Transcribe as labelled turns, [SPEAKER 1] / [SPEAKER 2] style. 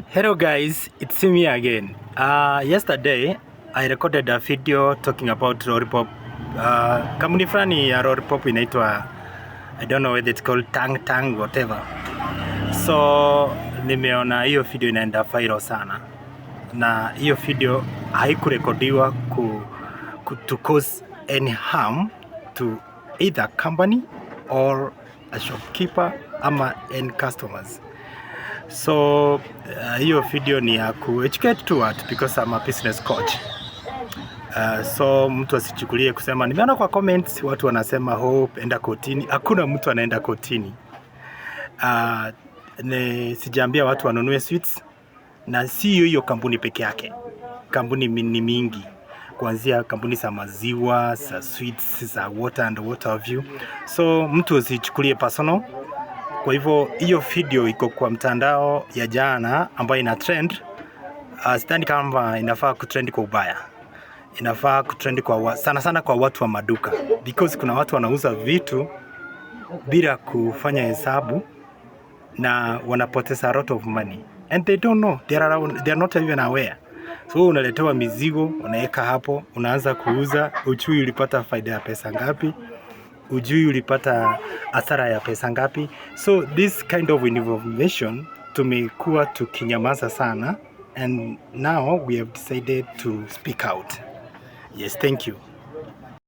[SPEAKER 1] Hello guys, it's me again. Yesterday I recorded a video talking about Lollipop. Kampuni fulani ya Lollipop inaitwa, I don't know whether it's called Tang whatever. So nimeona hiyo video inaenda viral sana, na hiyo video haikurekodiwa to cause any harm to either company or a shopkeeper ama end customers. So hiyo video ni ya educate to what, because I'm a business coach. So mtu asichukulie kusema, nimeona kwa comments watu wanasema hope enda kotini. Hakuna mtu anaenda kotini. Sijaambia watu wanunue sweets, na si hiyo kampuni peke yake. Kampuni ni mingi, kuanzia kampuni za maziwa, za sweets, za water and what have you. So mtu asichukulie personal. Kwa hivyo hiyo video iko kwa mtandao ya jana ambayo ina trend. Sidhani kama inafaa kutrend kwa ubaya. Inafaa kutrend kwa sana kwa watu wa maduka, because kuna watu wanauza vitu bila kufanya hesabu na wanapoteza a lot of money and they don't know, they are not even aware. So unaletewa mizigo, unaweka hapo, unaanza kuuza, ujui ulipata faida ya pesa ngapi, ujui ulipata hasara ya pesa ngapi. So this kind of information tumekuwa tukinyamaza sana, and now we have decided to speak out. Yes, thank you.